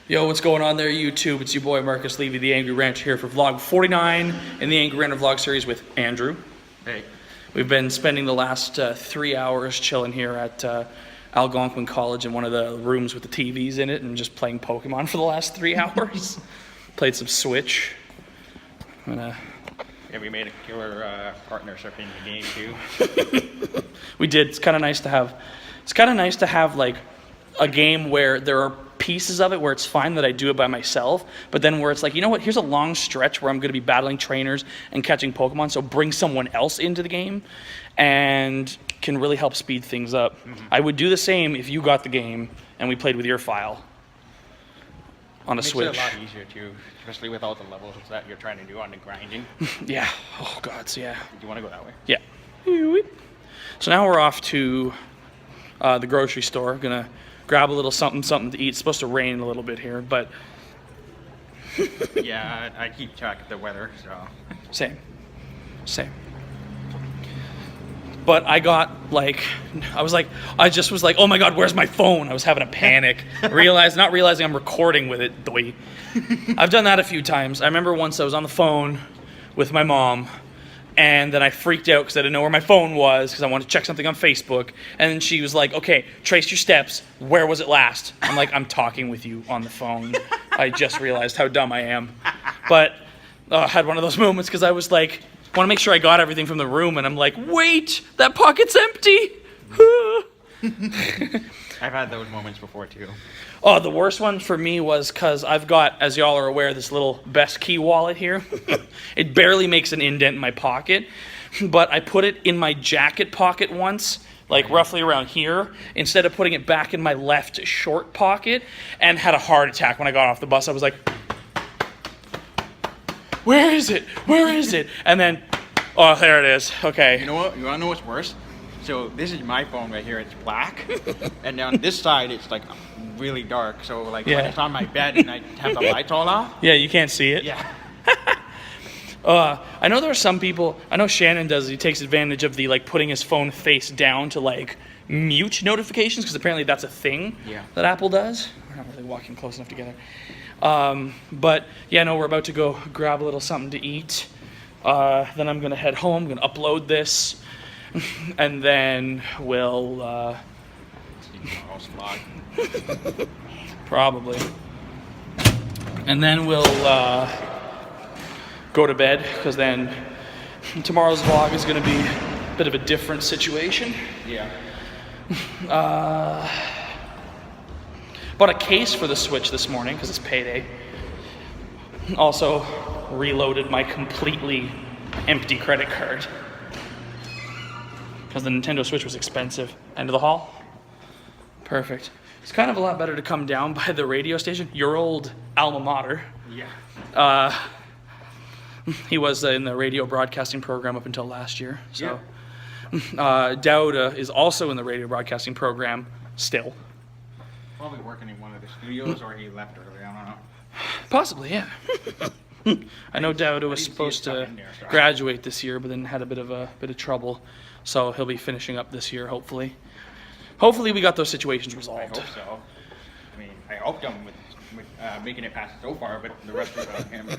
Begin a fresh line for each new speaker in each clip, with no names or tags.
Yo, what's going on there, YouTube? It's your boy Marcus Levy, the Angry Ranter, here for vlog 49 in the Angry Ranter Vlog series with Andrew.
Hey.
We've been spending the last 3 hours chilling here at Algonquin College in one of the rooms with the TVs in it and just playing Pokemon for the last 3 hours. Played some Switch.
Yeah, we made a killer partnership in the game too.
We did. It's kind of nice to have. It's kind of nice to have like a game where there are pieces of it where it's fine that I do it by myself, but then where it's like, you know what, here's a long stretch where I'm going to be battling trainers and catching Pokemon, so bring someone else into the game and can really help speed things up. I would do the same if you got the game and we played with your file on a Switch.
Makes it a lot easier too, especially with all the levels that you're trying to do on the grinding.
Yeah. Oh god, so yeah.
Do you want to go that way?
Yeah. So now we're off to the grocery store. Gonna grab a little something to eat. It's supposed to rain a little bit here, but
yeah, I keep track of the weather, so
same. But I got I just was like, oh my god, where's my phone? I was having a panic. Not realizing I'm recording with it. I've done that a few times. I remember once I was on the phone with my mom, and then I freaked out because I didn't know where my phone was because I wanted to check something on Facebook. And then she was like, okay, trace your steps. Where was it last? I'm like, I'm talking with you on the phone. I just realized how dumb I am. But I had one of those moments because I was like, want to make sure I got everything from the room. And I'm like, wait, that pocket's empty.
I've had those moments before too.
Oh, the worst one for me was because I've got, as y'all are aware, this little Best Key wallet here. It barely makes an indent in my pocket, but I put it in my jacket pocket once, like roughly around here, instead of putting it back in my left short pocket, and had a heart attack when I got off the bus. I was like, where is it? Where is it? And then, oh, there it is. Okay.
You know what? You want to know what's worse? So this is my phone right here. It's black, and on this side it's like really dark. So like when it's on my bed and I have the lights all off.
Yeah, you can't see it.
Yeah.
I know there are some people. I know Shannon does. He takes advantage of the like putting his phone face down to like mute notifications because apparently that's a thing that Apple does. We're not really walking close enough together. But yeah, no, we're about to go grab a little something to eat. Then I'm gonna head home. I'm gonna upload this. And then we'll probably, and then we'll go to bed because then tomorrow's vlog is going to be a bit of a different situation.
Yeah.
Bought a case for the Switch this morning because it's payday. Also reloaded my completely empty credit card. Because the Nintendo Switch was expensive. End of the hall? Perfect. It's kind of a lot better to come down by the radio station. Your old alma mater.
Yeah.
He was in the radio broadcasting program up until last year. So, Dowda is also in the radio broadcasting program still.
Probably working in one of the studios, or he left early. I don't know.
Possibly, yeah. I know Dowda was supposed to graduate this year, but then had a bit of trouble. So he'll be finishing up this year, hopefully. Hopefully we got those situations resolved.
I hope so. I mean, I helped him with making it past so far, but the rest is on him.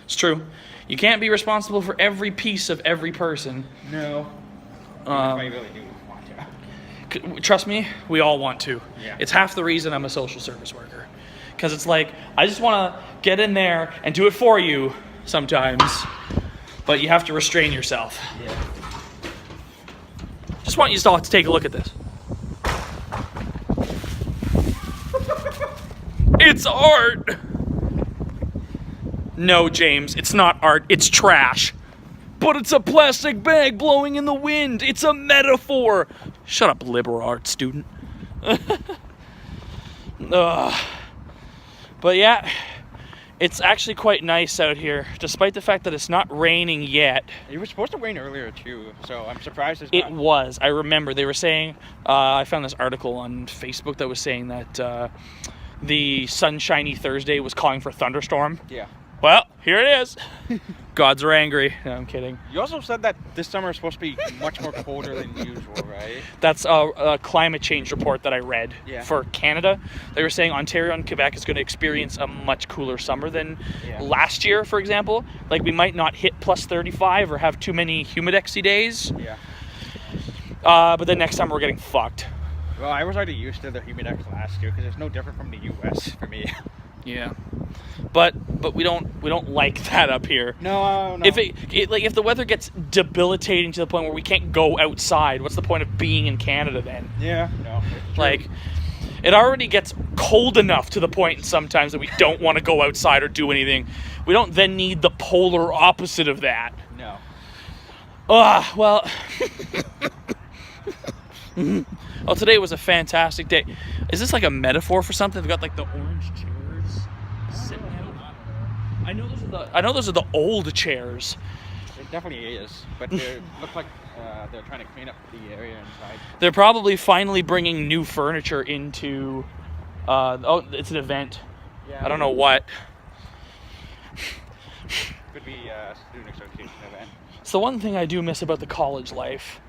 It's true. You can't be responsible for every piece of every person.
No. I really do want to.
Trust me, we all want to.
Yeah.
It's half the reason I'm a social service worker. Because it's like, I just want to get in there and do it for you sometimes, but you have to restrain yourself.
Yeah.
Just want you all to take a look at this. It's art! No, James, it's not art, it's trash. But it's a plastic bag blowing in the wind. It's a metaphor. Shut up, liberal arts student. But yeah, it's actually quite nice out here, despite the fact that it's not raining yet.
It was supposed to rain earlier too, so I'm surprised it's
not. It was. I remember they were saying, I found this article on Facebook that was saying that the Sunshiny Thursday was calling for a thunderstorm.
Yeah.
Well, here it is. Gods are angry. No, I'm kidding.
You also said that this summer is supposed to be much more colder than usual, right?
That's a climate change report that I read for Canada. They were saying Ontario and Quebec is going to experience a much cooler summer than last year, for example. Like, we might not hit plus 35 or have too many humidexy days.
Yeah.
But then next summer we're getting fucked.
Well, I was already used to the humidex last year because it's no different from the U.S. for me.
Yeah, but we don't like that up here.
No.
If if the weather gets debilitating to the point where we can't go outside, what's the point of being in Canada then?
Yeah, no.
Like, it already gets cold enough to the point sometimes that we don't want to go outside or do anything. We don't then need the polar opposite of that.
No.
Well. Oh, today was a fantastic day. Is this like a metaphor for something? They've got like the orange chairs sitting out. I know those are the old chairs.
It definitely is, but they look like they're trying to clean up the area inside.
They're probably finally bringing new furniture into. It's an event.
Yeah.
I don't know what.
Could be a student association event.
So one thing I do miss about the college life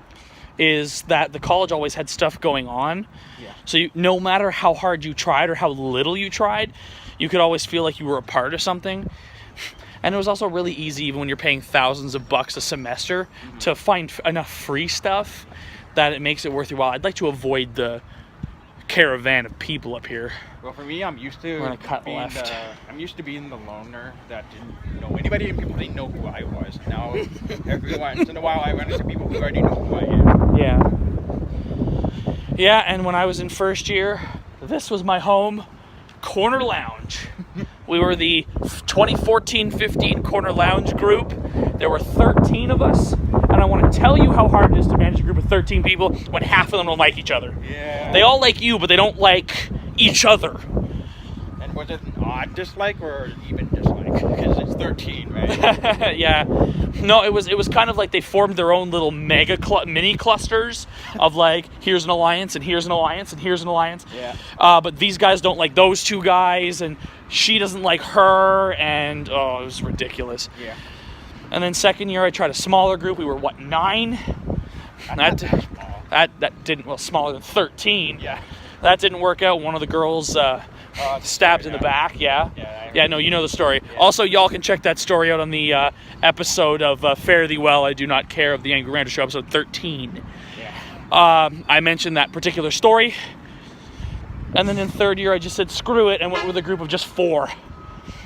is that the college always had stuff going on.
Yeah.
So no matter how hard you tried or how little you tried, you could always feel like you were a part of something. And it was also really easy, even when you're paying thousands of bucks a semester, to find enough free stuff that it makes it worth your while. I'd like to avoid the caravan of people up here.
Well, for me, I'm used to I'm used to being the loner that didn't know anybody, and people didn't know who I was. Now, every once in a while, I run into people who already know who I am.
Yeah, and when I was in first year, this was my home, Corner Lounge. We were the 2014-15 Corner Lounge group. There were 13 of us, and I want to tell you how hard it is to manage a group of 13 people when half of them don't like each other.
Yeah.
They all like you, but they don't like each other.
And was it an odd dislike or even dislike? Because it's 13, right?
Yeah. No, it was kind of like they formed their own little mini clusters of like, here's an alliance, and here's an alliance, and here's an alliance.
Yeah.
But these guys don't like those two guys, and she doesn't like her, and it was ridiculous.
Yeah.
And then second year, I tried a smaller group. We were, 9? That didn't, smaller than 13.
Yeah.
That didn't work out. One of the girls stabbed in the back. Yeah, no, you know the story. Yeah. Also, y'all can check that story out on the episode of Fare Thee Well, I Do Not Care of the Angry Ranter Show, episode 13.
Yeah.
I mentioned that particular story. And then in third year, I just said, screw it, and went with a group of just 4.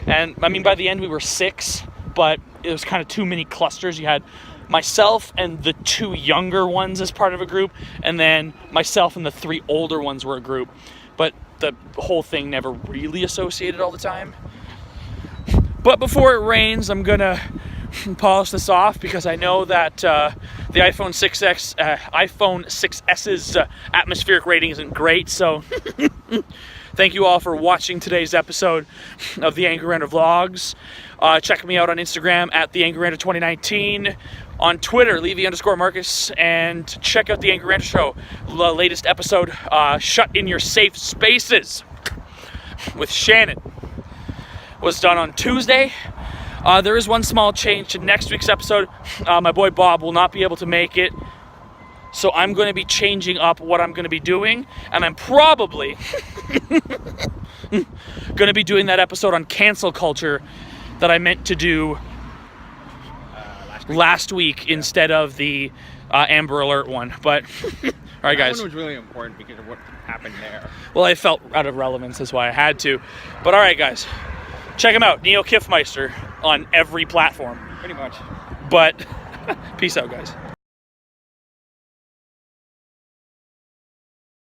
And, I mean, by the end, we were 6, but it was kind of too many clusters. You had myself and the 2 younger ones as part of a group, and then myself and the 3 older ones were a group. But the whole thing never really associated all the time. But before it rains, I'm gonna polish this off because I know that the iPhone 6S's atmospheric rating isn't great. So thank you all for watching today's episode of the Angry Ranter Vlogs. Check me out on Instagram at the Angry Ranter 2019. On Twitter, Levy_Marcus, and check out the Angry Ranter Show. The latest episode, Shut in Your Safe Spaces with Shannon, was done on Tuesday. There is one small change to next week's episode. My boy Bob will not be able to make it, so I'm going to be changing up what I'm going to be doing, and I'm probably going to be doing that episode on cancel culture that I meant to do last week instead of the Amber Alert one. But all right, guys.
That one was really important because of what happened there.
Well, I felt out of relevance, that's why I had to. But all right, guys, check him out, Neo Kiffmeister, on every platform.
Pretty much.
But peace out, guys.